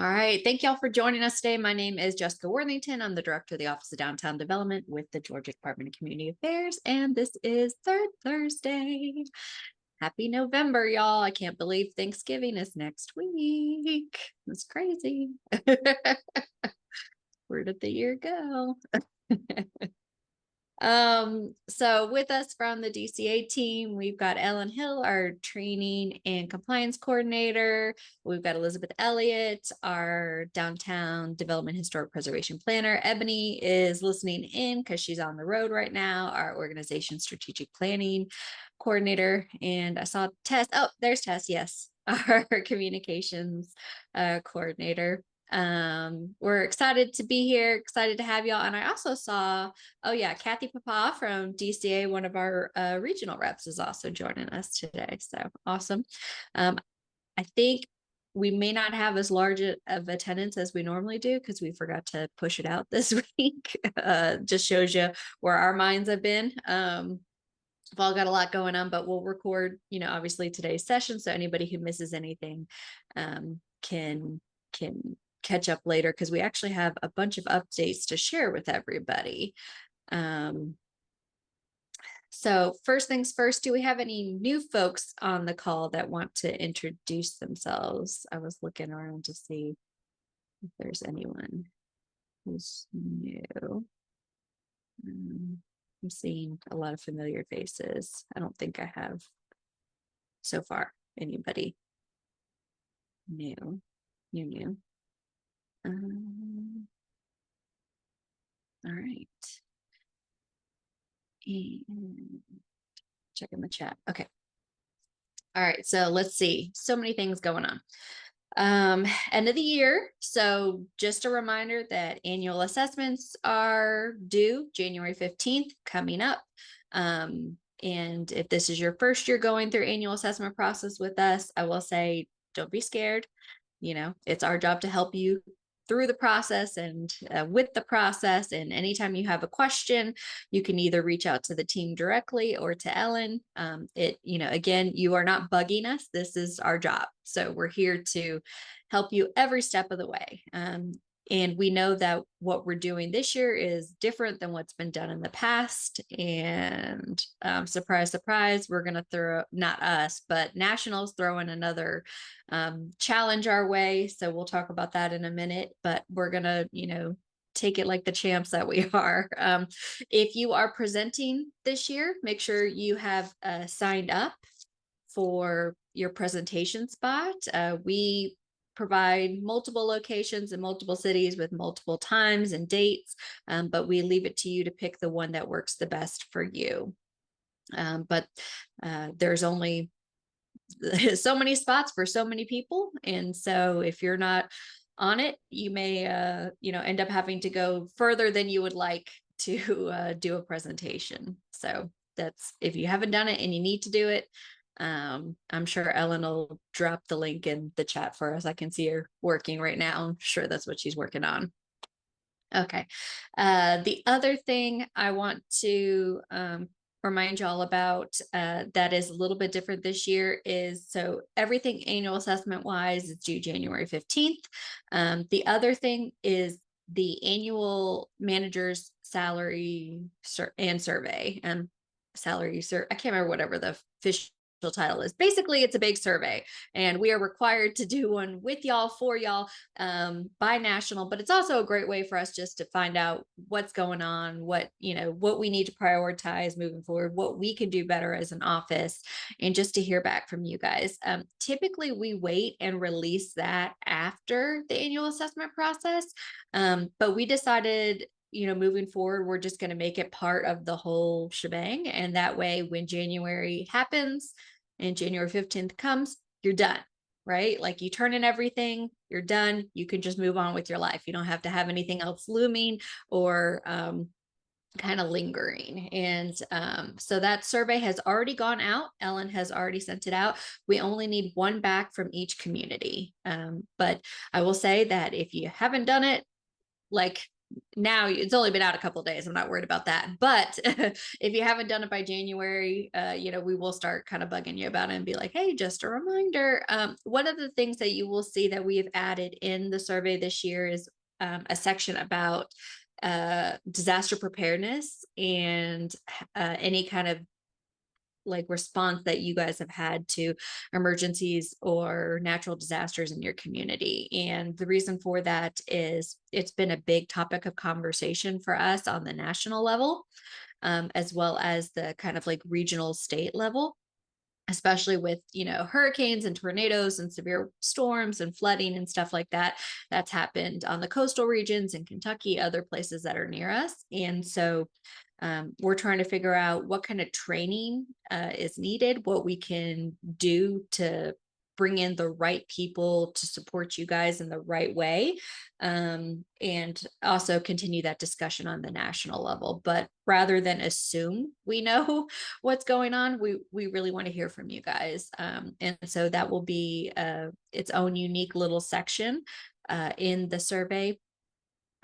All right. Thank y'all for joining us today. My name is Jessica Worthington. I'm the Director of the Office of Downtown Development with the Georgia Department of Community Affairs. And this is Third Thursday. Happy November, y'all. I can't believe Thanksgiving is next week. It's crazy. Where did the year go? So with us from the DCA team, we've got Ellen Hill, our training and compliance coordinator. We've got Elizabeth Elliott, our downtown development historic preservation planner. Ebony is listening in because she's on the road right now, our organization strategic planning coordinator. And I saw Tess. Oh, there's Tess. Yes, our communications coordinator. We're excited to be here, excited to have y'all. And I also saw, oh yeah, Kathy Papa from DCA, one of our regional reps, is also joining us today. So awesome. I think we may not have as large of attendance as we normally do because we forgot to push it out this week. Just shows you where our minds have been. We've all got a lot going on, but we'll record, obviously today's session. So anybody who misses anything can catch up later because we actually have a bunch of updates to share with everybody. So first things first, do we have any new folks on the call that want to introduce themselves? I was looking around to see if there's anyone who's new. I'm seeing a lot of familiar faces. I don't think I have so far anybody new. All right. And checking the chat. Okay. All right. So let's see. So many things going on. End of the year. So just a reminder that annual assessments are due January 15th coming up. And if this is your first year going through annual assessment process with us, I will say, don't be scared. It's our job to help you through the process and with the process. And anytime you have a question, you can either reach out to the team directly or to Ellen. Again, you are not bugging us. This is our job. So we're here to help you every step of the way. And we know that what we're doing this year is different than what's been done in the past. And surprise, surprise, we're going to throw, not us, but Nationals throwing another challenge our way. So we'll talk about that in a minute, but we're going to, take it like the champs that we are. If you are presenting this year, make sure you have signed up for your presentation spot. We provide multiple locations in multiple cities with multiple times and dates, but we leave it to you to pick the one that works the best for you. But there's only so many spots for so many people. And so if you're not on it, you may, end up having to go further than you would like to do a presentation. So that's, if you haven't done it and you need to do it, I'm sure Ellen will drop the link in the chat for us. I can see her working right now. I'm sure that's what she's working on. Okay. The other thing I want to remind y'all about that is a little bit different this year is, so everything annual assessment wise is due January 15th. The other thing is the annual manager's salary and survey and salary, I can't remember whatever the official title is. Basically, it's a big survey and we are required to do one with y'all, for y'all, by National, but it's also a great way for us just to find out what's going on, what we need to prioritize moving forward, what we can do better as an office, and just to hear back from you guys. Typically we wait and release that after the annual assessment process, but we decided moving forward, we're just going to make it part of the whole shebang. And that way, when January happens and January 15th comes, you're done, right? Like you turn in everything, you're done. You can just move on with your life. You don't have to have anything else looming or kind of lingering. And so that survey has already gone out. Ellen has already sent it out. We only need one back from each community. But I will say that if you haven't done it, like now it's only been out a couple of days. I'm not worried about that. But if you haven't done it by January, we will start kind of bugging you about it and be like, hey, just a reminder. One of the things that you will see that we have added in the survey this year is a section about disaster preparedness and any kind of like response that you guys have had to emergencies or natural disasters in your community. And the reason for that is it's been a big topic of conversation for us on the national level, as well as the kind of like regional state level, especially with hurricanes and tornadoes and severe storms and flooding and stuff like that. That's happened on the coastal regions in Kentucky, other places that are near us. And so we're trying to figure out what kind of training is needed, what we can do to bring in the right people to support you guys in the right way, and also continue that discussion on the national level. But rather than assume we know what's going on, we really want to hear from you guys, and so that will be its own unique little section in the survey.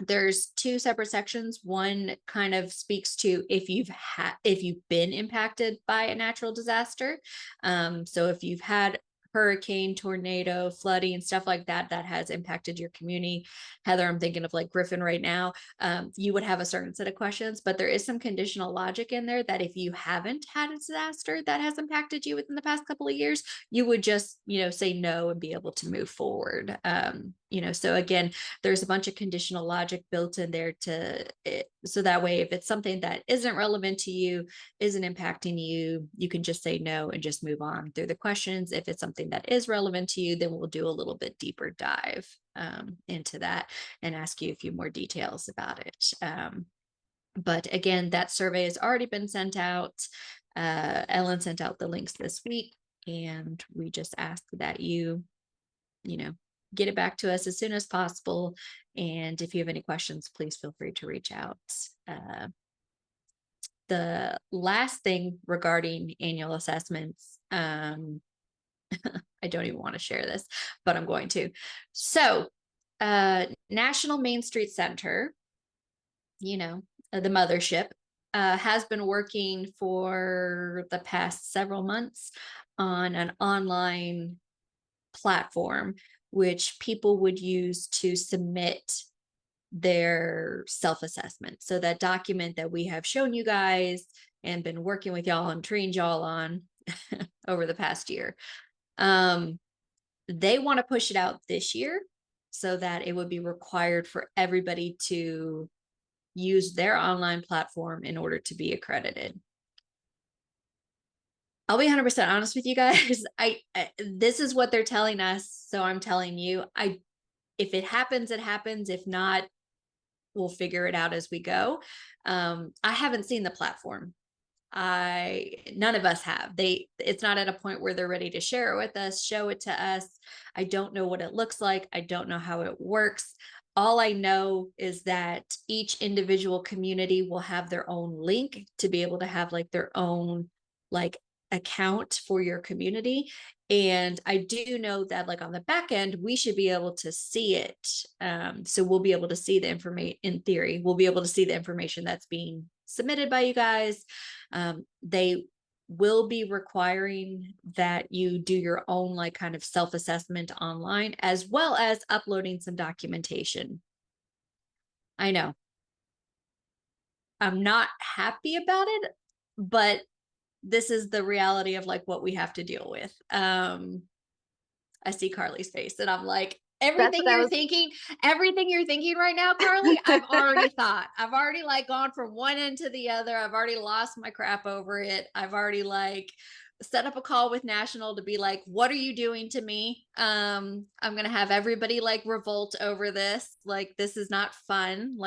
There's two separate sections. One kind of speaks to if you've been impacted by a natural disaster. So if you've had hurricane, tornado, flooding, and stuff like that has impacted your community. Heather, I'm thinking of like Griffin right now. You would have a certain set of questions, but there is some conditional logic in there that if you haven't had a disaster that has impacted you within the past couple of years, you would just, say no and be able to move forward. So again, there's a bunch of conditional logic built in there so that way, if it's something that isn't relevant to you, isn't impacting you, you can just say no and just move on through the questions. If it's something that is relevant to you, then we'll do a little bit deeper dive into that and ask you a few more details about it. But again, that survey has already been sent out. Ellen sent out the links this week, and we just ask that you get it back to us as soon as possible. And if you have any questions, please feel free to reach out. The last thing regarding annual assessments, I don't even want to share this, but I'm going to. So, National Main Street Center, the mothership, has been working for the past several months on an online platform which people would use to submit their self-assessment. So that document that we have shown you guys and been working with y'all and trained y'all on over the past year. They want to push it out this year so that it would be required for everybody to use their online platform in order to be accredited. I'll be 100% honest with you guys. This is what they're telling us, so I'm telling you. If it happens, it happens. If not, we'll figure it out as we go. I haven't seen the platform. None of us have. It's not at a point where they're ready to share it with us, show it to us. I don't know what it looks like. I don't know how it works. All I know is that each individual community will have their own link to be able to have like their own account for your community. And I do know that on the back end, we should be able to see it. So we'll be able to see the information. In theory, we'll be able to see the information that's being submitted by you guys. They will be requiring that you do your own kind of self-assessment online, as well as uploading some documentation. I know I'm not happy about it, but this is the reality of what we have to deal with. I see Carly's face and I'm like, everything you're thinking right now, Carly, I've already thought. I've already gone from one end to the other. I've already lost my crap over it. I've already set up a call with National to be like, what are you doing to me? I'm going to have everybody revolt over this. This is not fun.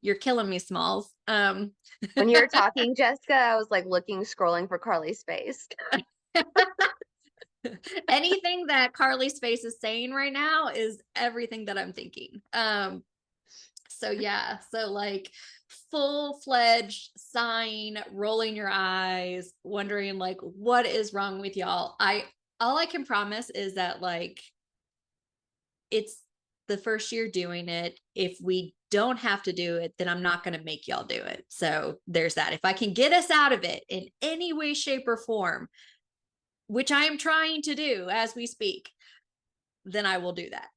You're killing me, Smalls. When you were talking, Jessica, I was scrolling for Carly's face. Anything that Carly's face is saying right now is everything that I'm thinking. So yeah, so full-fledged sign, rolling your eyes, wondering what is wrong with y'all. All I can promise is that it's the first year doing it. If we don't have to do it, then I'm not going to make y'all do it. So there's that. If I can get us out of it in any way, shape, or form, which I am trying to do as we speak, then I will do that.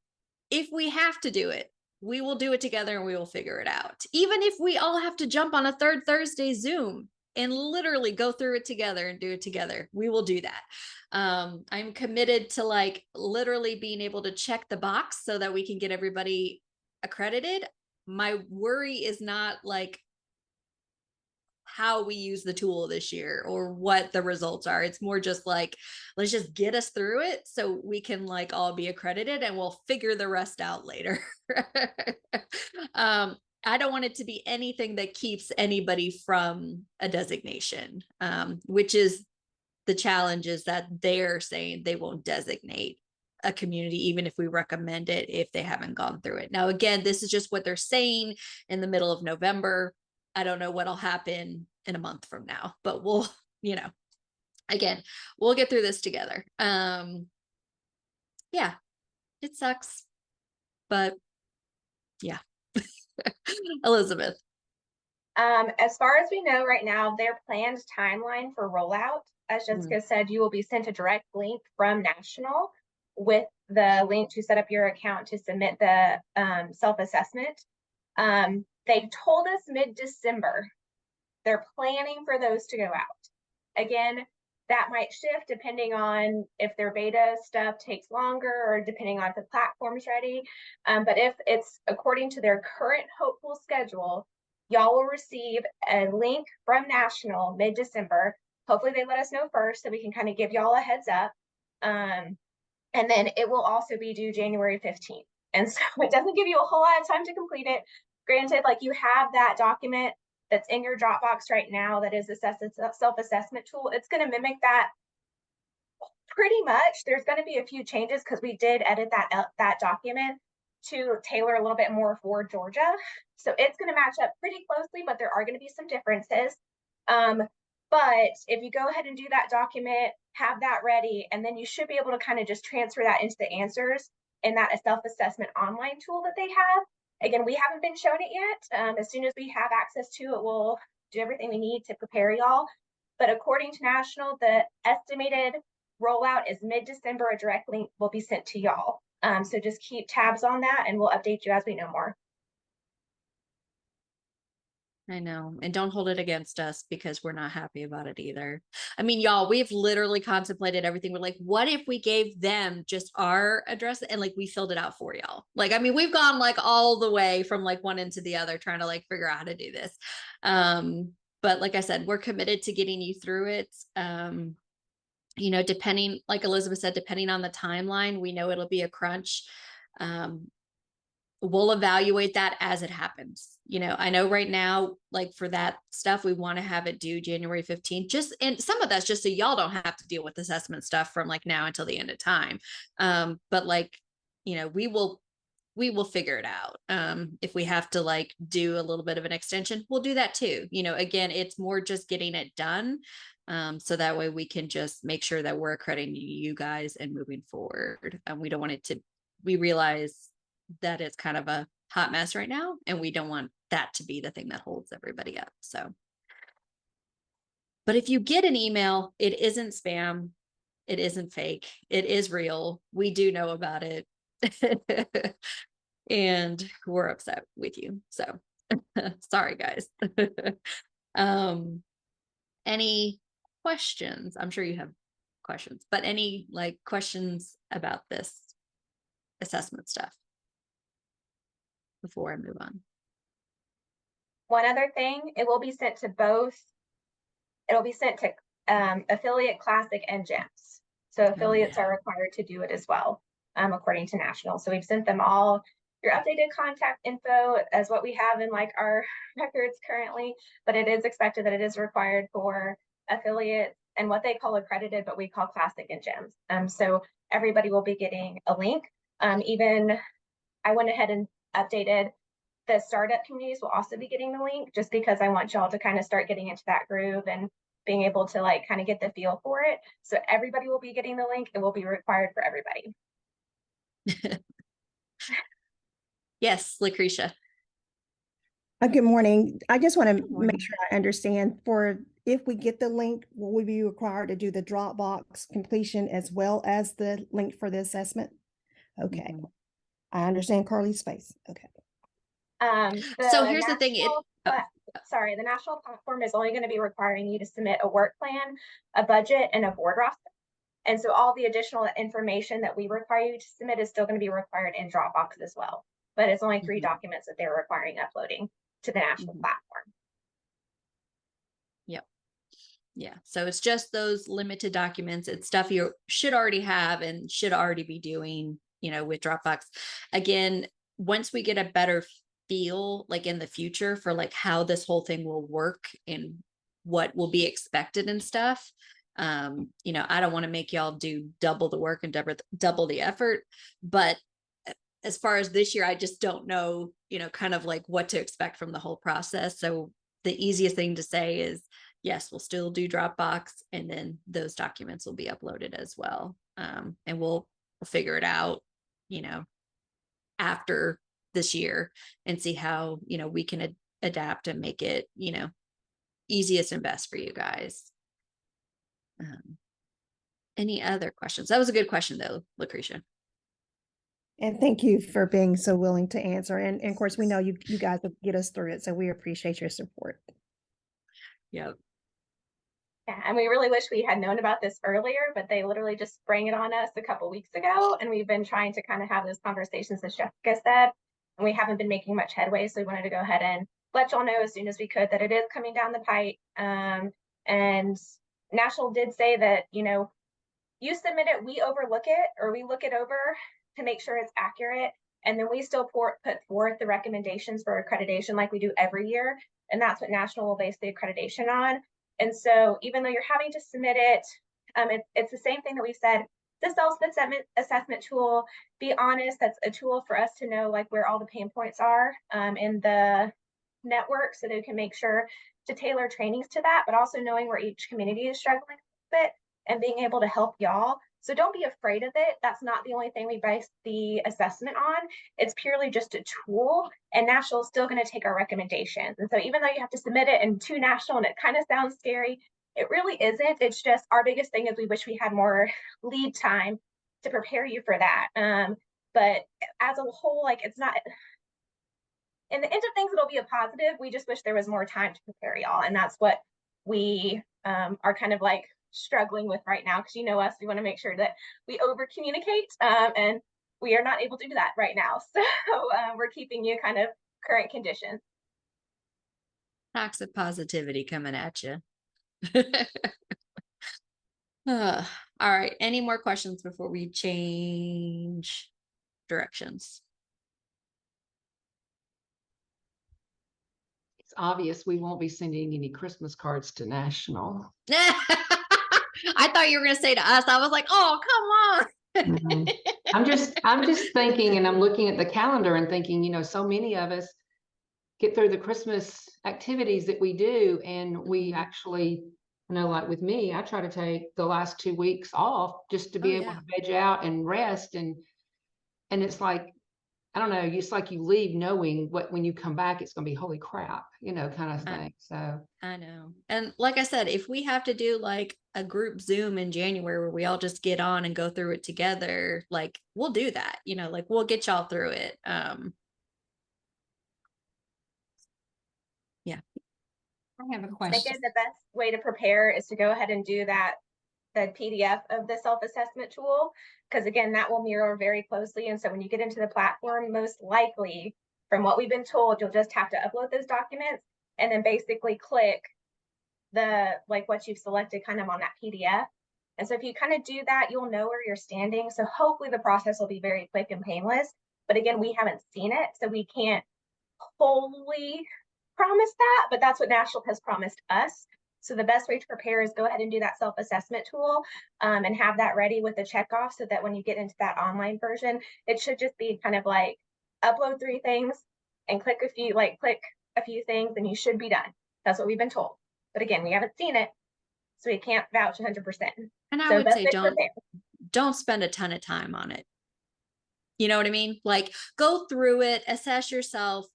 If we have to do it, we will do it together and we will figure it out. Even if we all have to jump on a third Thursday Zoom and literally go through it together and do it together, we will do that. I'm committed to like literally being able to check the box so that we can get everybody accredited. My worry is not like how we use the tool this year or what the results are. It's more just like, let's just get us through it so we can like all be accredited and we'll figure the rest out later. I don't want it to be anything that keeps anybody from a designation, which is the challenge, is that they're saying they won't designate a community, even if we recommend it, if they haven't gone through it. Now, again, this is just what they're saying in the middle of November. I don't know what'll happen in a month from now, but we'll, again, we'll get through this together. Yeah, it sucks, but yeah. Elizabeth. As far as we know right now, their planned timeline for rollout, as Jessica said, you will be sent a direct link from National with the link to set up your account to submit the self-assessment. They told us mid-December. They're planning for those to go out. Again, that might shift depending on if their beta stuff takes longer or depending on if the platform's ready. But if it's according to their current hopeful schedule, y'all will receive a link from National mid-December. Hopefully they let us know first so we can kind of give y'all a heads up. And then it will also be due January 15th. And so it doesn't give you a whole lot of time to complete it. Granted, like you have that document that's in your Dropbox right now that is a self-assessment tool. It's going to mimic that pretty much. There's going to be a few changes because we did edit that document to tailor a little bit more for Georgia. So it's going to match up pretty closely, but there are going to be some differences. But if you go ahead and do that document, have that ready, and then you should be able to kind of just transfer that into the answers in that self-assessment online tool that they have. Again, we haven't been shown it yet. As soon as we have access to it, we'll do everything we need to prepare y'all. But according to National, the estimated rollout is mid-December. A direct link will be sent to y'all. So just keep tabs on that and we'll update you as we know more. I know. And don't hold it against us because we're not happy about it either. I mean, y'all, we've literally contemplated everything. We're like, what if we gave them just our address and like we filled it out for y'all? Like, I mean, we've gone like all the way from like one end to the other trying to like figure out how to do this. But like I said, we're committed to getting you through it. Depending, like Elizabeth said, depending on the timeline, we know it'll be a crunch. We'll evaluate that as it happens. I know right now, like for that stuff, we want to have it due January 15th, and some of that's just so y'all don't have to deal with assessment stuff from like now until the end of time. But like, we will figure it out. If we have to like do a little bit of an extension, we'll do that too. Again, it's more just getting it done. So that way we can just make sure that we're accrediting you guys and moving forward. We don't want it to, we realize that it's kind of a hot mess right now, and we don't want that to be the thing that holds everybody up. So, but if you get an email, it isn't spam, it isn't fake, it is real. We do know about it. And we're upset with you. So sorry, guys. Any questions? I'm sure you have questions, but any like questions about this assessment stuff before I move on? One other thing, it will be sent to both. It'll be sent to affiliate, classic, and gems. So affiliates are required to do it as well, according to National. So we've sent them all your updated contact info as what we have in like our records currently, but it is expected that it is required for affiliates and what they call accredited, but we call classic and gems. So everybody will be getting a link. Even I went ahead and updated the startup communities will also be getting the link, just because I want y'all to kind of start getting into that groove and being able to like kind of get the feel for it. So everybody will be getting the link. It will be required for everybody. Yes, Lucretia. Good morning. I just want to Good morning. make sure I understand if we get the link, will we be required to do the Dropbox completion as well as the link for the assessment? Okay. Mhm. I understand Carly's face. Okay. So here's the thing, The national platform is only going to be requiring you to submit a work plan, a budget, and a board roster. And so all the additional information that we require you to submit is still going to be required in Dropbox as well. But it's only 3 documents that they're requiring uploading to the national platform. Yep. Yeah. So it's just those limited documents. It's stuff you should already have and should already be doing, with Dropbox. Again, once we get a better feel, like in the future, for like how this whole thing will work and what will be expected and stuff. I don't want to make y'all do double the work and double the effort, but as far as this year, I just don't know, kind of like what to expect from the whole process. So the easiest thing to say is, yes, we'll still do Dropbox, and then those documents will be uploaded as well. And we'll figure it out, after this year and see how, we can adapt and make it, easiest and best for you guys. Any other questions? That was a good question though, Lucretia. And thank you for being so willing to answer. And of course, we know you guys will get us through it. So we appreciate your support. Yep. Yeah, and we really wish we had known about this earlier, but they literally just sprang it on us a couple weeks ago. And we've been trying to kind of have those conversations, as Jessica said, and we haven't been making much headway. So we wanted to go ahead and let y'all know as soon as we could that it is coming down the pipe. And National did say that, you submit it, we overlook it, or we look it over to make sure it's accurate. And then we still put forth the recommendations for accreditation like we do every year. And that's what National will base the accreditation on. And so even though you're having to submit it, it's the same thing that we said, the self-assessment tool, be honest, that's a tool for us to know like where all the pain points are in the network, so that we can make sure to tailor trainings to that, but also knowing where each community is struggling with it and being able to help y'all. So don't be afraid of it. That's not the only thing we base the assessment on. It's purely just a tool, and National is still going to take our recommendations. And so even though you have to submit it to National and it kind of sounds scary, it really isn't. It's just our biggest thing is we wish we had more lead time to prepare you for that. But as a whole, like, it's not, in the end of things, it'll be a positive. We just wish there was more time to prepare y'all. And that's what we are kind of like struggling with right now, because us, we want to make sure that we over communicate, and we are not able to do that right now. So we're keeping you kind of current conditions. Toxic positivity coming at you. All right. Any more questions before we change directions? It's obvious we won't be sending any Christmas cards to National. I thought you were going to say to us. I was like, oh, come on. Mm-hmm. I'm just thinking, and I'm looking at the calendar and thinking, so many of us get through the Christmas activities that we do, and we actually, like with me, I try to take the last 2 weeks off just to be able to veg out and rest, and it's like, I don't know, it's like you leave knowing when you come back, it's going to be holy crap, kind of thing. So I know. And like I said, if we have to do like a group Zoom in January where we all just get on and go through it together, like we'll do that, like we'll get y'all through it. Yeah. I have a I question. think the best way to prepare is to go ahead and do the PDF of the self-assessment tool, because again, that will mirror very closely. And so when you get into the platform, most likely, from what we've been told, you'll just have to upload those documents and then basically click what you've selected kind of on that PDF. And so if you kind of do that, you'll know where you're standing. So hopefully the process will be very quick and painless. But again, we haven't seen it, so we can't wholly promise that, but that's what National has promised us. So the best way to prepare is go ahead and do that self-assessment tool and have that ready with the checkoff, so that when you get into that online version, it should just be kind of like upload 3 things and click a few things and you should be done. That's what we've been told. But again, we haven't seen it, so we can't vouch 100%. And I would say don't spend a ton of time on it. You know what I mean? Like, go through it, assess yourself,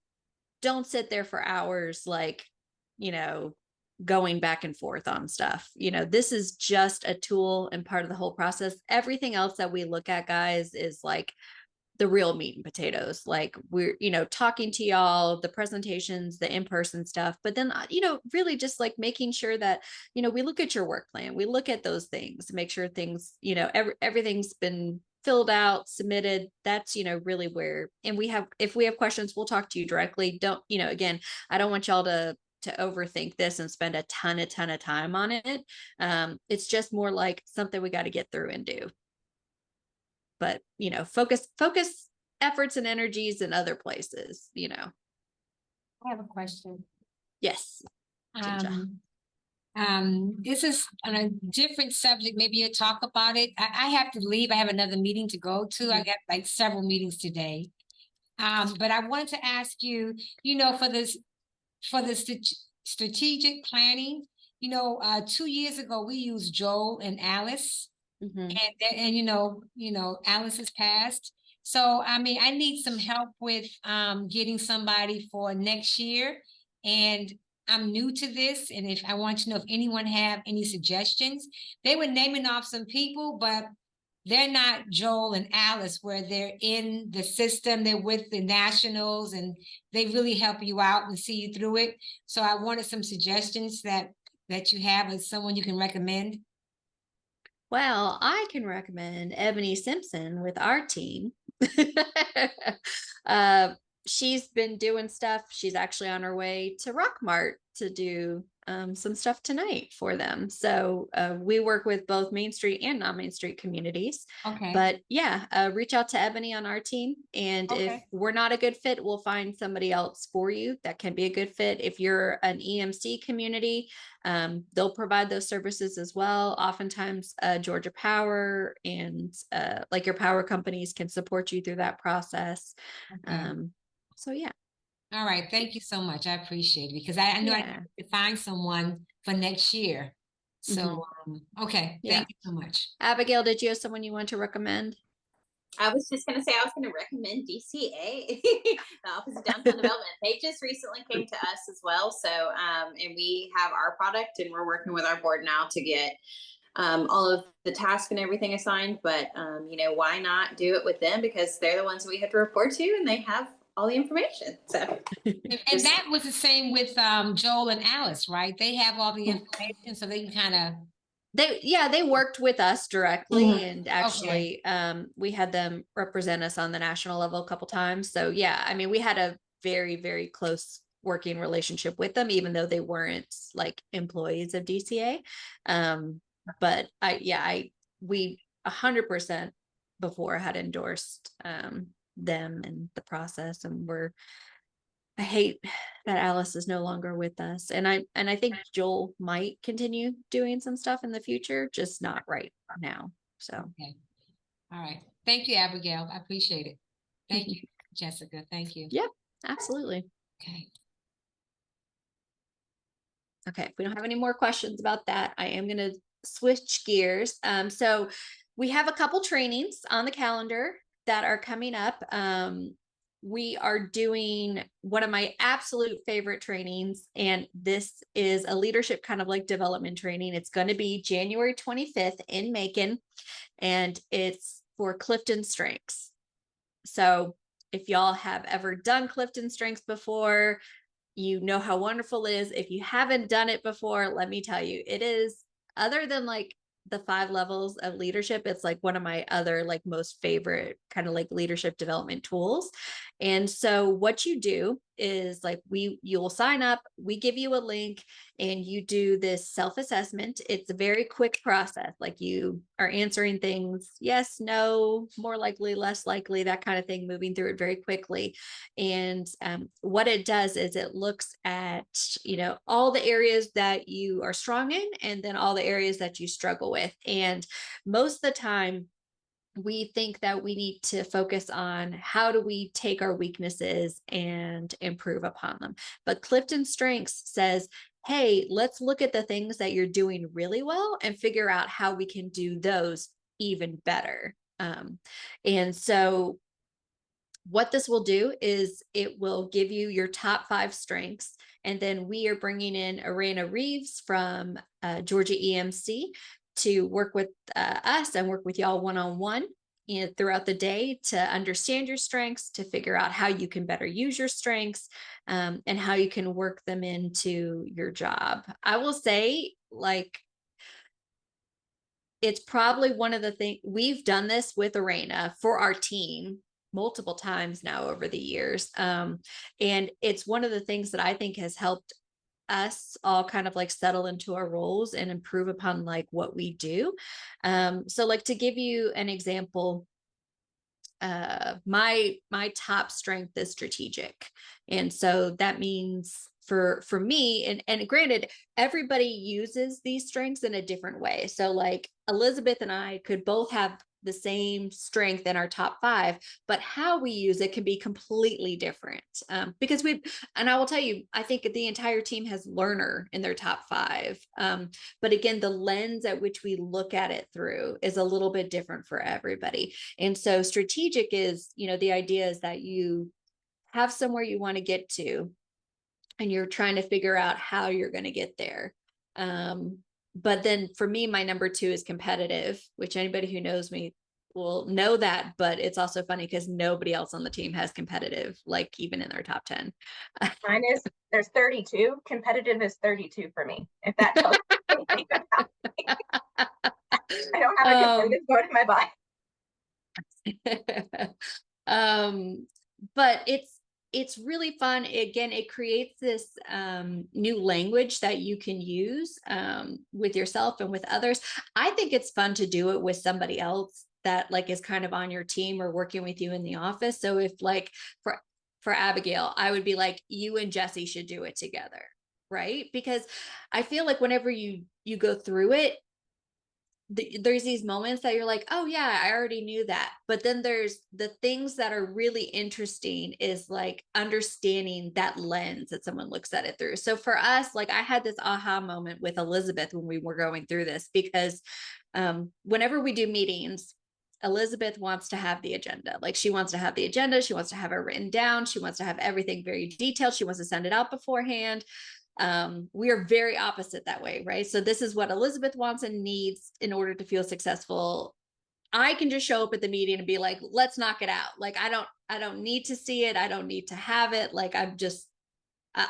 don't sit there for hours, like, you know, going back and forth on stuff. This is just a tool and part of the whole process. Everything else that we look at, guys, is like the real meat and potatoes. Like, we're, talking to y'all, the presentations, the in-person stuff, but then, really just like making sure that, we look at your work plan, we look at those things, make sure things, everything's been filled out, submitted. That's, really where, and if we have questions, we'll talk to you directly. Don't, again, I don't want y'all to overthink this and spend a ton of time on it. It's just more like something we got to get through and do. But, focus efforts and energies in other places. I have a question. Yes. Ginger. This is on a different subject. Maybe you'll talk about it. I have to leave. I have another meeting to go to. I got like several meetings today. But I wanted to ask you, for the strategic planning, 2 years ago, we used Joel and Alice. Mhm. And Alice has passed. So, I mean, I need some help with getting somebody for next year. And I'm new to this. And if I want to know if anyone have any suggestions. They were naming off some people, but they're not Joel and Alice, where they're in the system, they're with the nationals, and they really help you out and see you through it. So I wanted some suggestions that you have as someone you can recommend. Well, I can recommend Ebony Simpson with our team. She's been doing stuff. She's actually on her way to Rockmart to do some stuff tonight for them. So we work with both Main Street and non-Main Street communities. Okay. But yeah, reach out to Ebony on our team. And if we're not a good fit, we'll find somebody else for you that can be a good fit. If you're an EMC community, they'll provide those services as well. Oftentimes, Georgia Power and like your power companies can support you through that process. Okay. So yeah. All right. Thank you so much. I appreciate it, because I knew I Yeah. needed to find someone for next year. So, okay. Yeah. Thank you so much. Abigail, did you have someone you want to recommend? I was just going to say, I was going to recommend DCA, the Office of Downtown Development. They just recently came to us as well. So, and we have our product, and we're working with our board now to get all of the tasks and everything assigned. But, why not do it with them? Because they're the ones we have to report to, and they have all the information. So, and that was the same with Joel and Alice, right? They have all the information, so they can kind of. They worked with us directly, and actually Okay. We had them represent us on the national level a couple times. So yeah, I mean, we had a very, very close working relationship with them, even though they weren't like employees of DCA. But we 100% before had endorsed them and the process, and I hate that Alice is no longer with us. And I think Joel might continue doing some stuff in the future, just not right now. So Okay. All right. Thank you, Abigail. I appreciate it. Thank you, Jessica. Thank you. Yep, absolutely. Okay. Okay, if we don't have any more questions about that, I am going to switch gears. So we have a couple trainings on the calendar that are coming up. We are doing one of my absolute favorite trainings, and this is a leadership kind of like development training. It's going to be January 25th in Macon, and it's for Clifton Strengths. So if y'all have ever done Clifton Strengths before, you know how wonderful it is. If you haven't done it before, let me tell you, it is, other than like the 5 levels of leadership, it's like one of my other like most favorite kind of like leadership development tools. And so what you do is like you'll sign up, we give you a link, and you do this self-assessment. It's a very quick process. Like, you are answering things, yes, no, more likely, less likely, that kind of thing, moving through it very quickly. And what it does is it looks at, all the areas that you are strong in, and then all the areas that you struggle with. And most of the time, we think that we need to focus on how do we take our weaknesses and improve upon them. But Clifton Strengths says, hey, let's look at the things that you're doing really well and figure out how we can do those even better. And so what this will do is it will give you your top 5 strengths. And then we are bringing in Arena Reeves from Georgia EMC to work with us and work with y'all one-on-one throughout the day to understand your strengths, to figure out how you can better use your strengths, and how you can work them into your job. I will say, like, it's probably one of the things we've done this with Arena for our team multiple times now over the years. And it's one of the things that I think has helped us all kind of like settle into our roles and improve upon like what we do. So like to give you an example, my top strength is strategic. And so that means for me, and granted, everybody uses these strengths in a different way. So like Elizabeth and I could both have the same strength in our top 5, but how we use it can be completely different. Because and I will tell you, I think the entire team has learner in their top 5. But again, the lens at which we look at it through is a little bit different for everybody. And so strategic is, the idea is that you have somewhere you want to get to, and you're trying to figure out how you're going to get there. But then for me, my number 2 is competitive, which anybody who knows me will know that, but it's also funny because nobody else on the team has competitive, like even in their top 10. Mine is, there's 32. Competitive is 32 for me, if that tells you anything about me. I don't have a competitive vote in my body. But it's really fun. Again, it creates this new language that you can use with yourself and with others. I think it's fun to do it with somebody else that like is kind of on your team or working with you in the office. So if like for Abigail, I would be like, you and Jesse should do it together, right? Because I feel like whenever you go through it, there's these moments that you're like, oh yeah, I already knew that. But then there's the things that are really interesting is like understanding that lens that someone looks at it through. So for us, like I had this aha moment with Elizabeth when we were going through this, because whenever we do meetings, Elizabeth wants to have the agenda. Like she wants to have the agenda. She wants to have it written down. She wants to have everything very detailed. She wants to send it out beforehand. We are very opposite that way, right? So this is what Elizabeth wants and needs in order to feel successful. I can just show up at the meeting and be like, let's knock it out. Like, I don't need to see it. I don't need to have it. Like, I'm just,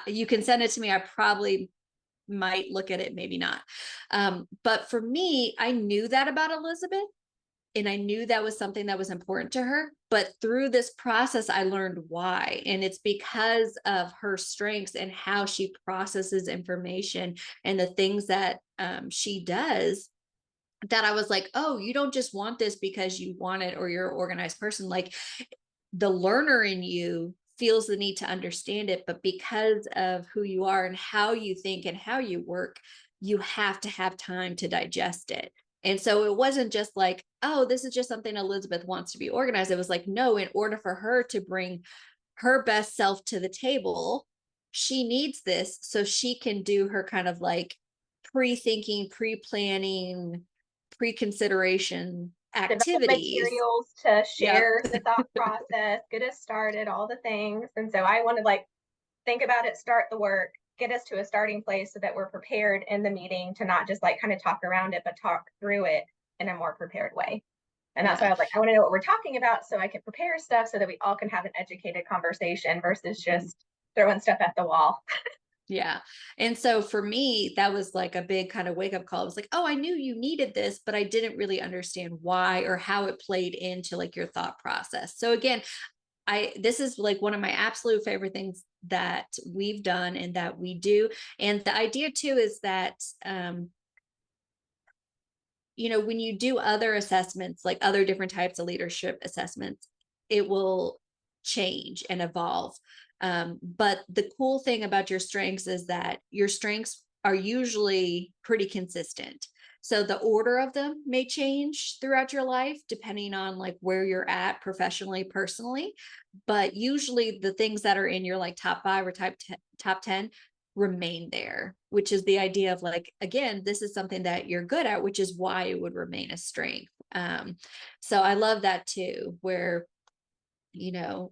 you can send it to me. I probably might look at it, maybe not. But for me, I knew that about Elizabeth. And I knew that was something that was important to her. But through this process, I learned why. And it's because of her strengths and how she processes information and the things that she does, that I was like, oh, you don't just want this because you want it or you're an organized person. Like the learner in you feels the need to understand it. But because of who you are and how you think and how you work, you have to have time to digest it. And so it wasn't just like, oh, this is just something Elizabeth wants to be organized. It was like, no, in order for her to bring her best self to the table, she needs this so she can do her kind of like pre-thinking, pre-planning, pre-consideration Develop activities. materials to share the thought process, get us started, all the things. And so I want to like think about it, start the work, get us to a starting place so that we're prepared in the meeting to not just like kind of talk around it, but talk through it in a more prepared way. And that's why I was like, I want to know what we're talking about so I can prepare stuff so that we all can have an educated conversation versus just throwing stuff at the wall. Yeah. And so for me, that was like a big kind of wake up call. It was like, oh, I knew you needed this, but I didn't really understand why or how it played into like your thought process. So again, this is like one of my absolute favorite things that we've done and that we do. And the idea too is that, when you do other assessments, like other different types of leadership assessments, it will change and evolve. But the cool thing about your strengths is that your strengths are usually pretty consistent. So the order of them may change throughout your life, depending on like where you're at professionally, personally. But usually the things that are in your like top 5 or top 10 remain there, which is the idea of like, again, this is something that you're good at, which is why it would remain a strength. So I love that too, where you know,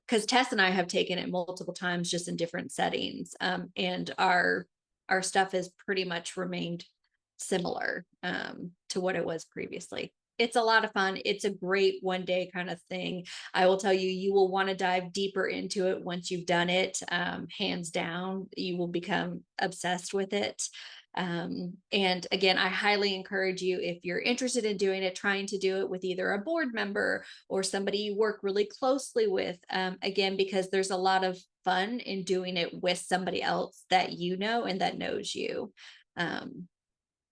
because Tess and I have taken it multiple times just in different settings. And our stuff has pretty much remained similar to what it was previously. It's a lot of fun. It's a great one day kind of thing. I will tell you, you will want to dive deeper into it once you've done it. Hands down, you will become obsessed with it. And again, I highly encourage you, if you're interested in doing it, trying to do it with either a board member or somebody you work really closely with. Again, because there's a lot of fun in doing it with somebody else that you know and that knows you.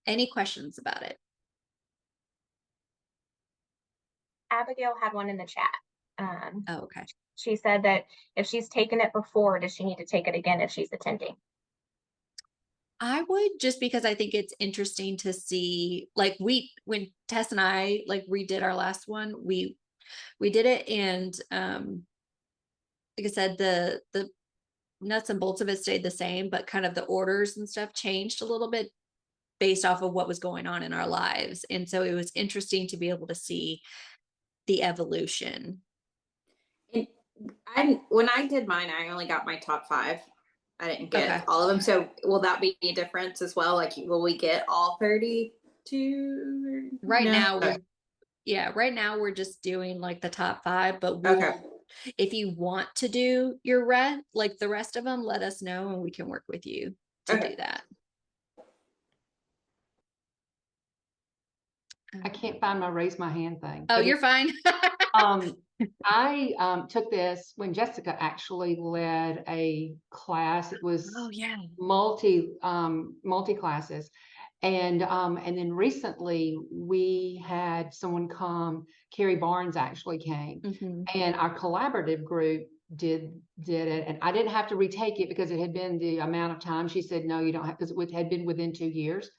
Any questions about it? Abigail had one in the chat. Oh, okay. She said that if she's taken it before, does she need to take it again if she's attending? I would, just because I think it's interesting to see, like when Tess and I like redid our last one, we did it, and like I said, the nuts and bolts of it stayed the same, but kind of the orders and stuff changed a little bit based off of what was going on in our lives. And so it was interesting to be able to see the evolution. And when I did mine, I only got my top 5. I didn't get Okay. all of them. So will that be a difference as well? Like, will we get all 32? Right No? now right now we're just doing like the top 5, but Okay. if you want to do your like the rest of them, let us know and we can work with you to do that. I can't find my raise my hand thing. Oh, you're fine. I took this when Jessica actually led a class. It was Oh yeah. multi classes. And then recently we had someone come, Carrie Barnes actually came, and our collaborative group did it. And I didn't have to retake it because it had been the amount of time. She said, no, you don't have, because it had been within 2 years.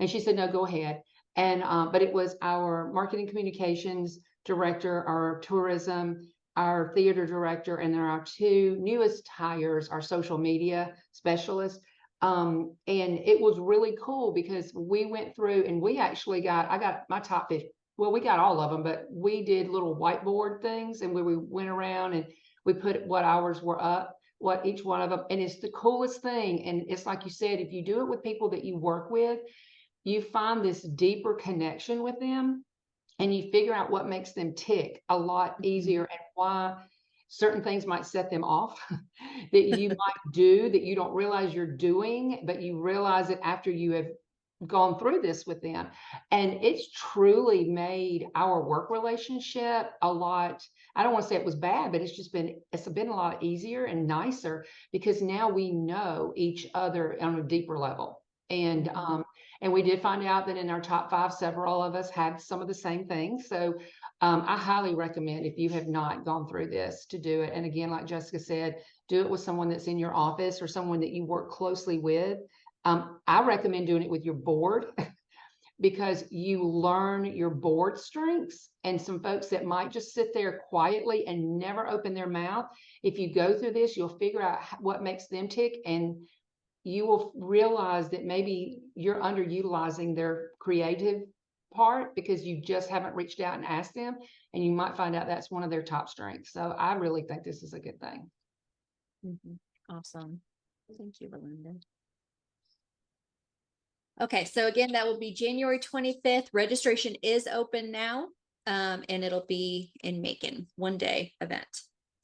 And she said, no, go ahead. And, but it was our marketing communications director, our tourism, our theater director, and then our 2 newest hires, our social media specialists. And it was really cool because we went through and we actually I got my top 50. Well, we got all of them, but we did little whiteboard things and we went around and we put what hours were up, what each one of them. And it's the coolest thing. And it's like you said, if you do it with people that you work with, you find this deeper connection with them and you figure out what makes them tick a lot easier and why certain things might set them off that you might do that you don't realize you're doing, but you realize it after you have gone through this with them. And it's truly made our work relationship a lot, I don't want to say it was bad, but it's been a lot easier and nicer because now we know each other on a deeper level. And we did find out that in our top 5, several of us had some of the same things. So I highly recommend, if you have not gone through this, to do it. And again, like Jessica said, do it with someone that's in your office or someone that you work closely with. I recommend doing it with your board because you learn your board strengths, and some folks that might just sit there quietly and never open their mouth. If you go through this, you'll figure out what makes them tick, and you will realize that maybe you're underutilizing their creative part because you just haven't reached out and asked them, and you might find out that's one of their top strengths. So I really think this is a good thing. Awesome. Thank you, Belinda. Okay, so again, that will be January 25th. Registration is open now, and it'll be in Macon, one-day event.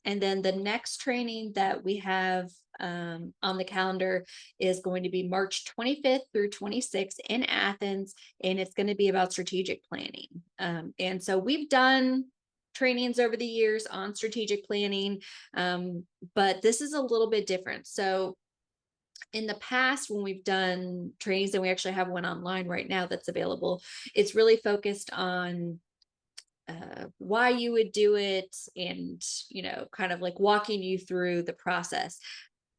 And then the next training that we have on the calendar is going to be March 25th through 26th in Athens, and it's going to be about strategic planning. And so we've done trainings over the years on strategic planning, but this is a little bit different. So in the past, when we've done trainings, and we actually have one online right now that's available, it's really focused on why you would do it and, you know, kind of like walking you through the process.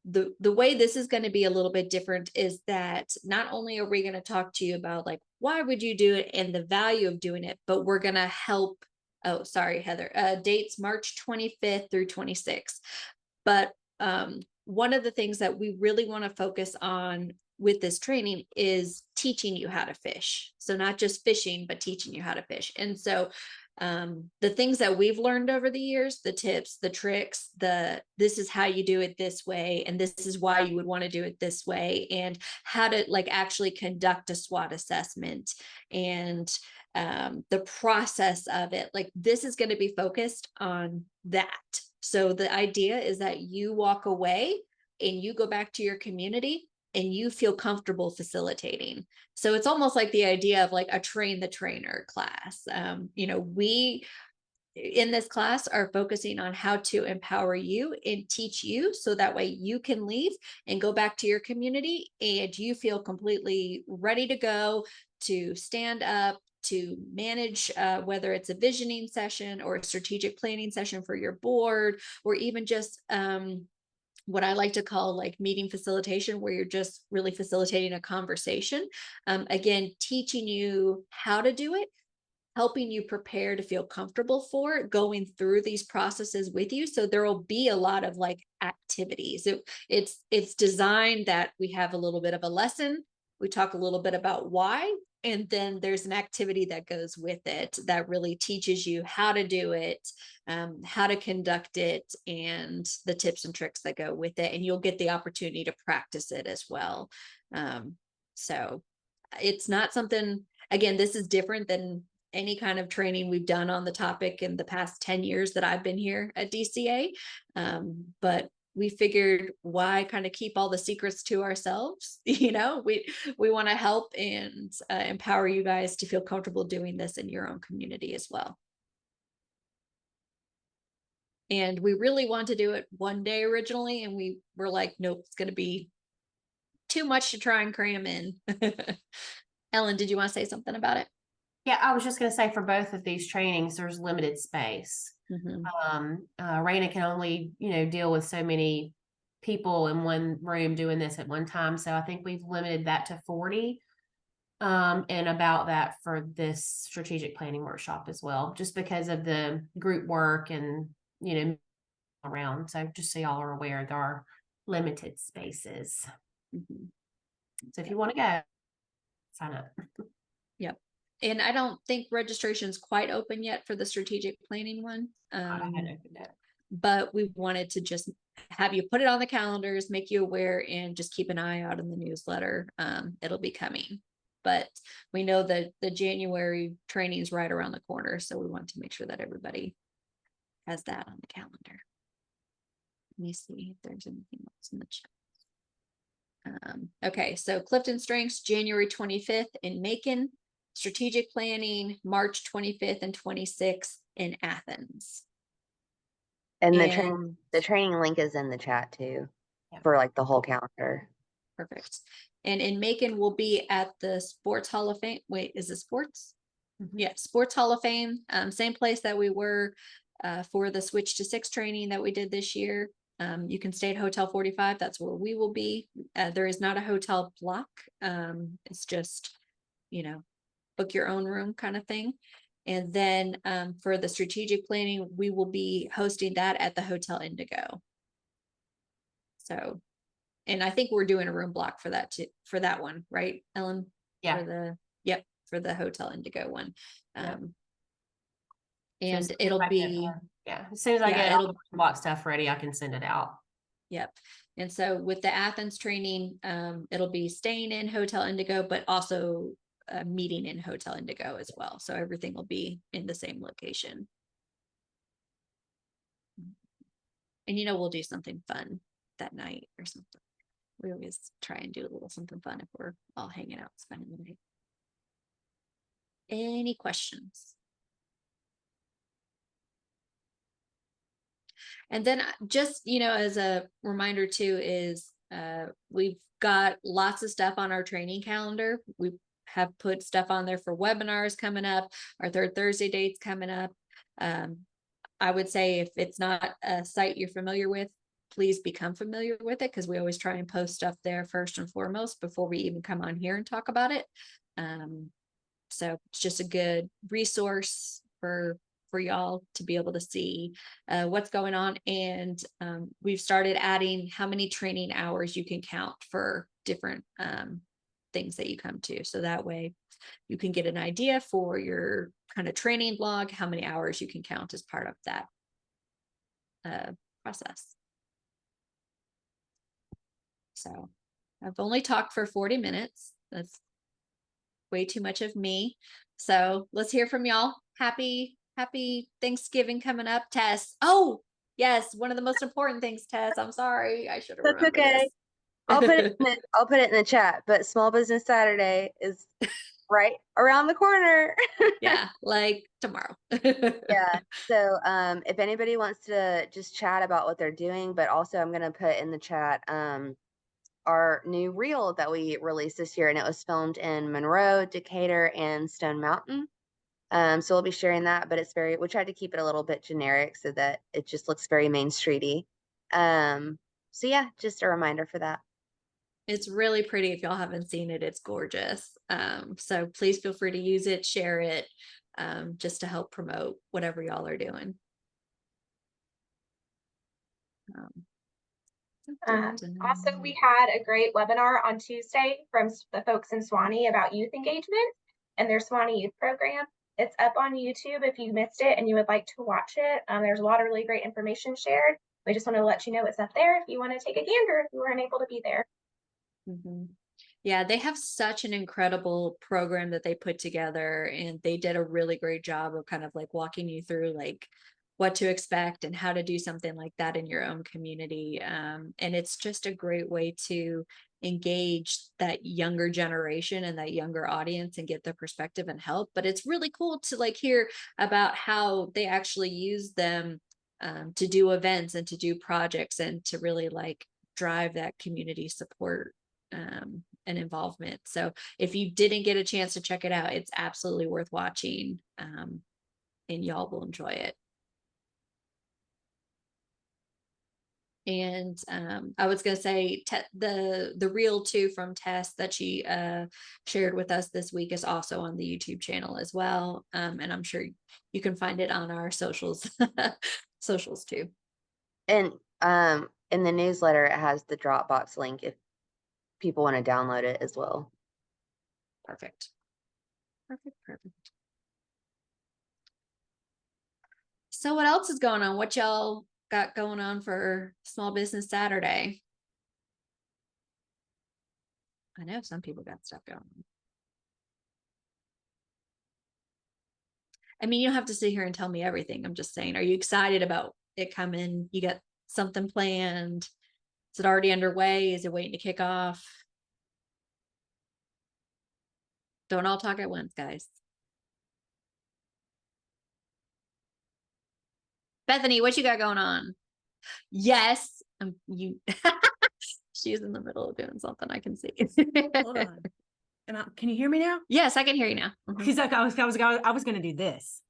The way this is going to be a little bit different is that not only are we going to talk to you about like, why would you do it and the value of doing it, but we're going to help. Oh, sorry, Heather. Dates March 25th through 26th. But one of the things that we really want to focus on with this training is teaching you how to fish. So not just fishing, but teaching you how to fish. And so the things that we've learned over the years, the tips, the tricks, this is how you do it this way, and this is why you would want to do it this way, and how to like actually conduct a SWOT assessment, and the process of it. Like this is going to be focused on that. So the idea is that you walk away and you go back to your community and you feel comfortable facilitating. So it's almost like the idea of like a train the trainer class. We in this class are focusing on how to empower you and teach you so that way you can leave and go back to your community and you feel completely ready to go, to stand up, to manage, whether it's a visioning session or a strategic planning session for your board, or even just what I like to call like meeting facilitation, where you're just really facilitating a conversation. Again, teaching you how to do it, helping you prepare to feel comfortable for it, going through these processes with you. So there will be a lot of like activities. It's designed that we have a little bit of a lesson. We talk a little bit about why, and then there's an activity that goes with it that really teaches you how to do it, how to conduct it, and the tips and tricks that go with it. And you'll get the opportunity to practice it as well. So it's not something, again, this is different than any kind of training we've done on the topic in the past 10 years that I've been here at DCA. But we figured, why kind of keep all the secrets to ourselves? We want to help and empower you guys to feel comfortable doing this in your own community as well. And we really want to do it one day originally, and we were like, nope, it's going to be too much to try and cram in. Ellen, did you want to say something about it? Yeah, I was just going to say, for both of these trainings, there's limited space. Raina can only, deal with so many people in one room doing this at one time. So I think we've limited that to 40. And about that for this strategic planning workshop as well, just because of the group work and, around. So just so y'all are aware, there are limited spaces. So if you want to go, sign up. Yep. And I don't think registration's quite open yet for the strategic planning one. I hadn't opened it. But we wanted to just have you put it on the calendars, make you aware, and just keep an eye out in the newsletter. It'll be coming. But we know that the January training is right around the corner. So we want to make sure that everybody has that on the calendar. Let me see if there's anything else in the chat. Okay, so Clifton Strengths, January 25th in Macon. Strategic planning, March 25th and 26th in Athens. And the training link is in the chat too, for like the whole calendar. Perfect. And in Macon, we'll be at the Sports Hall of Fame. Wait, is it Sports? Yeah, Sports Hall of Fame. Same place that we were for the Switch to 6 training that we did this year. You can stay at Hotel 45. That's where we will be. There is not a hotel block. It's just, book your own room kind of thing. And then for the strategic planning, we will be hosting that at the Hotel Indigo. So, and I think we're doing a room block for that too, for that one, right, Ellen? Yeah. For the Hotel Indigo one. And So it'll be, as soon as I get all the block stuff ready, I can send it out. Yep. And so with the Athens training, it'll be staying in Hotel Indigo, but also a meeting in Hotel Indigo as well. So everything will be in the same location. And we'll do something fun that night or something. We always try and do a little something fun if we're all hanging out, spending the night. Any questions? And then just, as a reminder too, is we've got lots of stuff on our training calendar. We have put stuff on there for webinars coming up, our third Thursday dates coming up. I would say if it's not a site you're familiar with, please become familiar with it, because we always try and post stuff there first and foremost before we even come on here and talk about it. So it's just a good resource for y'all to be able to see what's going on. And we've started adding how many training hours you can count for different things that you come to. So that way you can get an idea for your kind of training log, how many hours you can count as part of that process. So I've only talked for 40 minutes. That's way too much of me. So let's hear from y'all. Happy Thanksgiving coming up. Tess. Oh, yes. One of the most important things, Tess. I'm sorry. I should have That's remembered okay. this. I'll put it in the chat, but Small Business Saturday is right around the corner. Yeah, like tomorrow. Yeah. So if anybody wants to just chat about what they're doing, but also I'm gonna put in the chat our new reel that we released this year, and it was filmed in Monroe, Decatur, and Stone Mountain. So we'll be sharing that, but we tried to keep it a little bit generic so that it just looks very Main Streety. So yeah, just a reminder for that. It's really pretty. If y'all haven't seen it, it's gorgeous. So please feel free to use it, share it, just to help promote whatever y'all are doing. Also, we had a great webinar on Tuesday from the folks in Swanee about youth engagement and their Swanee Youth Program. It's up on YouTube if you missed it and you would like to watch it. There's a lot of really great information shared. We just want to let you know it's up there if you want to take a gander if you weren't able to be there. Yeah, they have such an incredible program that they put together, and they did a really great job of kind of like walking you through like what to expect and how to do something like that in your own community. And it's just a great way to engage that younger generation and that younger audience and get their perspective and help. But it's really cool to like hear about how they actually use them to do events and to do projects and to really like drive that community support and involvement. So if you didn't get a chance to check it out, it's absolutely worth watching, and y'all will enjoy it. And I was going to say the reel too from Tess that she shared with us this week is also on the YouTube channel as well. And I'm sure you can find it on our socials too. And in the newsletter, it has the Dropbox link if people want to download it as well. Perfect. So what else is going on? What y'all got going on for Small Business Saturday? I know some people got stuff going on. I mean, you don't have to sit here and tell me everything. I'm just saying, are you excited about it coming? You got something planned? Is it already underway? Is it waiting to kick off? Don't all talk at once, guys. Bethany, what you got going on? Yes, she's in the middle of doing something. I can see. Hold on. Can you hear me now? Yes, I can hear you now. She's like, I was going to do this.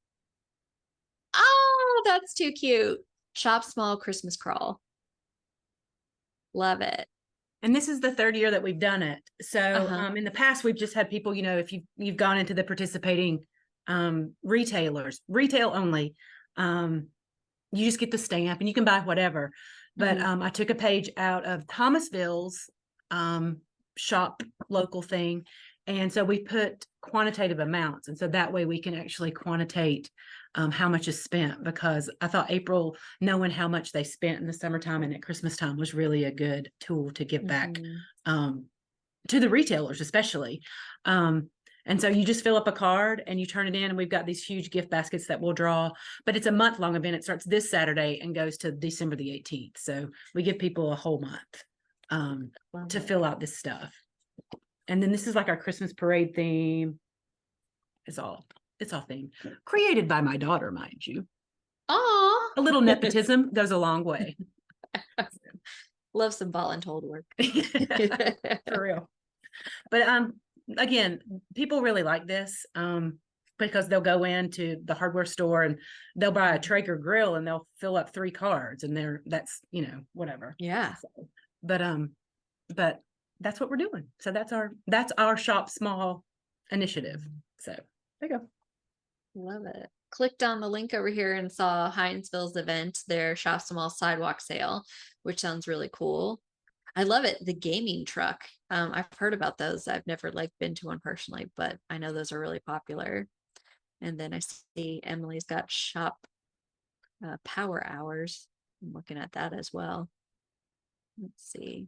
Oh, that's too cute. Shop Small Christmas Crawl. Love it. And this is the third year that we've done it. So in the past, we've just had people, if you've gone into the participating retailers, retail only, you just get the stamp and you can buy whatever. But I took a page out of Thomasville's shop local thing. And so we put quantitative amounts. And so that way we can actually quantitate how much is spent, because I thought April, knowing how much they spent in the summertime and at Christmas time was really a good tool to give back to the retailers, especially. And so you just fill up a card and you turn it in, and we've got these huge gift baskets that we'll draw, but it's a month-long event. It starts this Saturday and goes to December the 18th. So we give people a whole month to fill out this stuff. And then this is like our Christmas parade theme. It's all themed. Created by my daughter, mind you. Oh, A little nepotism goes a long way. Love some voluntold work. For real. But again, people really like this because they'll go into the hardware store and they'll buy a Traeger grill and they'll fill up 3 cards, and that's whatever. Yeah. So, but that's what we're doing. So that's our Shop Small initiative. So there you go. Love it. Clicked on the link over here and saw Hinesville's event, their Shop Small sidewalk sale, which sounds really cool. I love it. The gaming truck. I've heard about those. I've never like been to one personally, but I know those are really popular. And then I see Emily's got shop power hours. I'm looking at that as well. Let's see.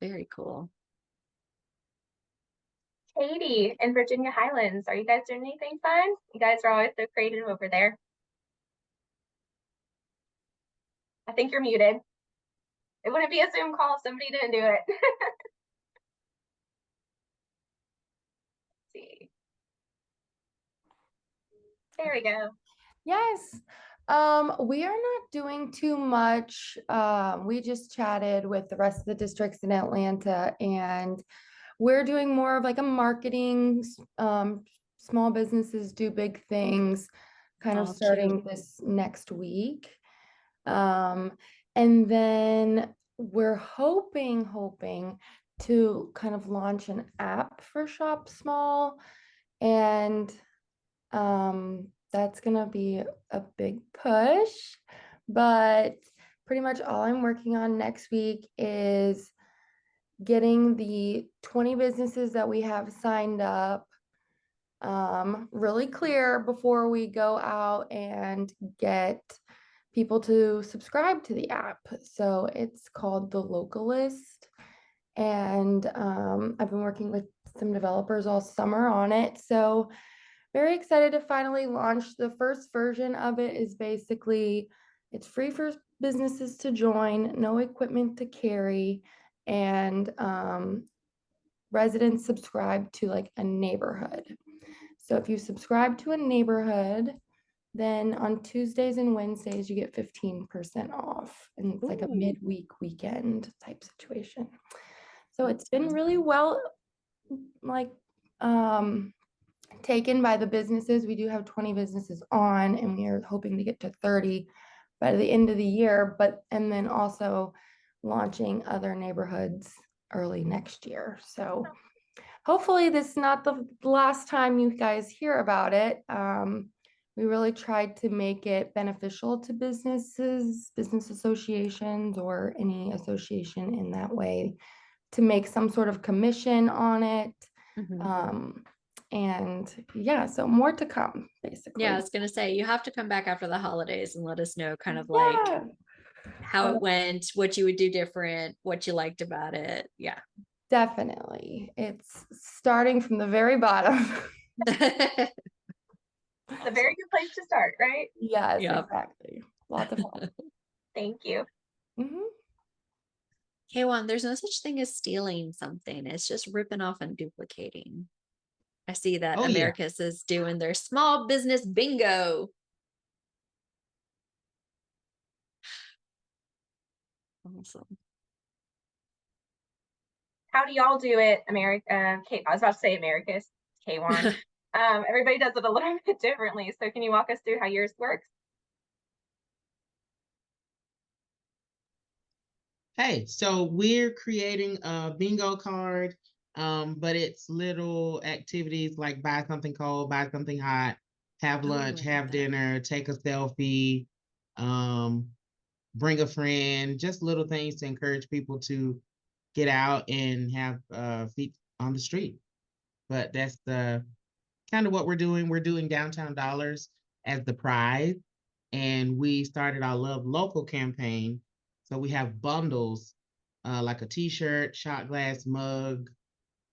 Very cool. Katie in Virginia Highlands, are you guys doing anything fun? You guys are always so creative over there. I think you're muted. It wouldn't be a Zoom call if somebody didn't do it. Let's see. There we go. Yes. We are not doing too much. We just chatted with the rest of the districts in Atlanta, and we're doing more of like a marketing, small businesses do big things, kind of Oh, starting cute. this next week. And then we're hoping to kind of launch an app for Shop Small, and that's gonna be a big push, but pretty much all I'm working on next week is getting the 20 businesses that we have signed up really clear before we go out and get people to subscribe to the app. So it's called The Localist, and I've been working with some developers all summer on it. So very excited to finally launch. The first version of it is basically, it's free for businesses to join, no equipment to carry, and residents subscribe to like a neighborhood. So if you subscribe to a neighborhood, then on Tuesdays and Wednesdays, you get 15% off. And it's like a midweek weekend type situation. So it's been really well, like, taken by the businesses. We do have 20 businesses on, and we are hoping to get to 30 by the end of the year, and then also launching other neighborhoods early next year. So hopefully this is not the last time you guys hear about it. We really tried to make it beneficial to businesses, business associations, or any association in that way, to make some sort of commission on it. And yeah, so more to come, basically. Yeah, I was gonna say you have to come back after the holidays and let us know kind of like how it went, what you would do different, what you liked about it. Yeah. Definitely. It's starting from the very bottom. It's a very good place to start, right? Yes, Yep. exactly. Lots of fun. Thank you. K1, there's no such thing as stealing something. It's just ripping off and duplicating. I see that Oh, yeah. Americus is doing their small business bingo. Awesome. How do y'all do it, America? I was about to say Americus, K1. Everybody does it a little bit differently. So can you walk us through how yours works? Hey, so we're creating a bingo card, but it's little activities like buy something cold, buy something hot, have lunch, have dinner, take a selfie, bring a friend, just little things to encourage people to get out and have feet on the street. But that's the kind of what we're doing. We're doing downtown dollars as the prize. And we started our Love Local campaign. So we have bundles like a t-shirt, shot glass, mug,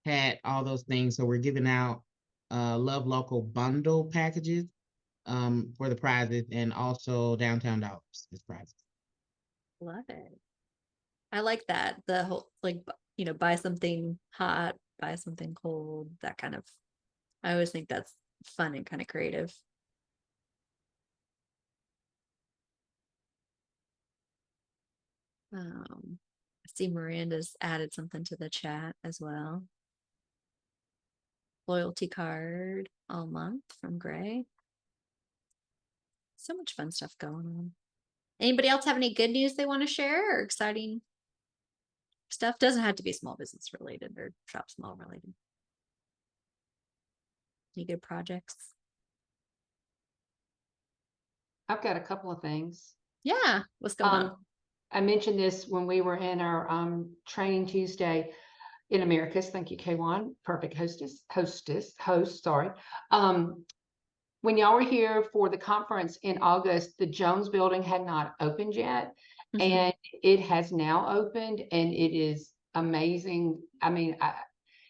hat, all those things. So we're giving out Love Local bundle packages for the prizes, and also downtown dollars as prizes. Love it. I like that. The whole, like, buy something hot, buy something cold, that kind of, I always think that's fun and kind of creative. I see Miranda's added something to the chat as well. Loyalty card all month from Gray. So much fun stuff going on. Anybody else have any good news they want to share, or exciting stuff? Doesn't have to be small business related or shop small related. Any good projects? I've got a couple of things. Yeah, what's going on? I mentioned this when we were in our training Tuesday in Americas. Thank you, K1, perfect host, sorry. When y'all were here for the conference in August, the Jones building had not opened yet. And it has now opened, and it is amazing. I mean,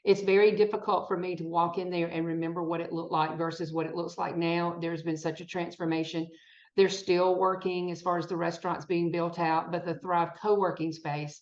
it's very difficult for me to walk in there and remember what it looked like versus what it looks like now. There's been such a transformation. They're still working as far as the restaurants being built out, but the Thrive co-working space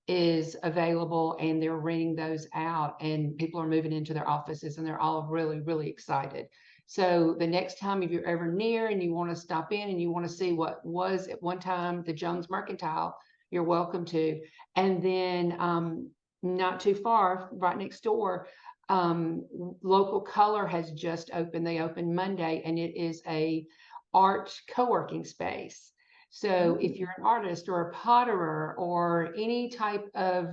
is available, and they're renting those out, and people are moving into their offices, and they're all really, really excited. So the next time, if you're ever near and you want to stop in and you want to see what was at one time the Jones Mercantile, you're welcome to. And then not too far, right next door, Local Color has just opened. They opened Monday, and it is a art co-working space. So if you're an artist or a potterer or any type of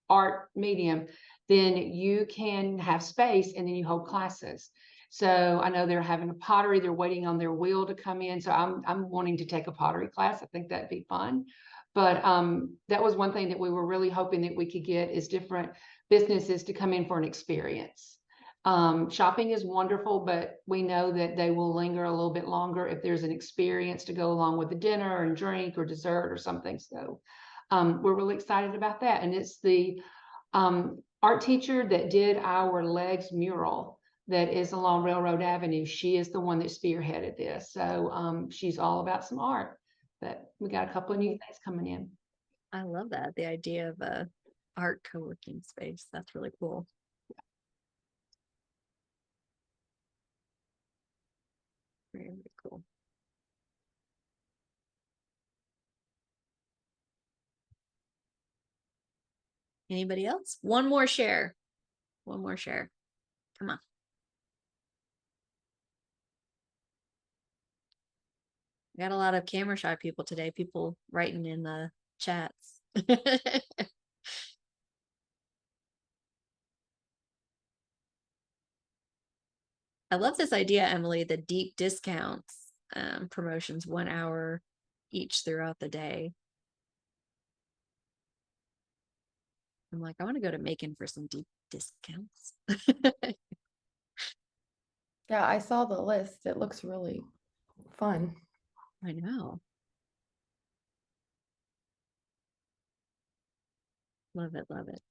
art medium, then you can have space, and then you hold classes. So I know they're having a pottery, they're waiting on their wheel to come in. So I'm wanting to take a pottery class. I think that'd be fun. But that was one thing that we were really hoping that we could get, is different businesses to come in for an experience. Shopping is wonderful, but we know that they will linger a little bit longer if there's an experience to go along with the dinner and drink or dessert or something. So we're really excited about that. And it's the art teacher that did our Legs mural that is along Railroad Avenue. She is the one that spearheaded this. So she's all about some art, but we got a couple of new things coming in. I love that. The idea of a art co-working space. That's really cool. Very, very cool. Anybody else? One more share. One more share. Come on. Got a lot of camera shy people today. People writing in the chats. I love this idea, Emily, the deep discounts promotions, 1 hour each throughout the day. I'm like, I want to go to Macon for some deep discounts. Yeah, I saw the list. It looks really fun. I know. Love it, love it.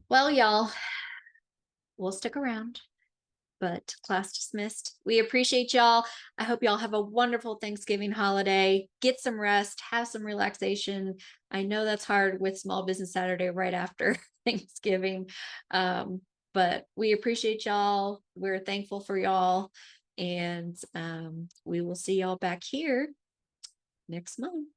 Well, y'all, we'll stick around, but class dismissed. We appreciate y'all. I hope y'all have a wonderful Thanksgiving holiday. Get some rest, have some relaxation. I know that's hard with Small Business Saturday right after Thanksgiving, but we appreciate y'all. We're thankful for y'all, and we will see y'all back here next month.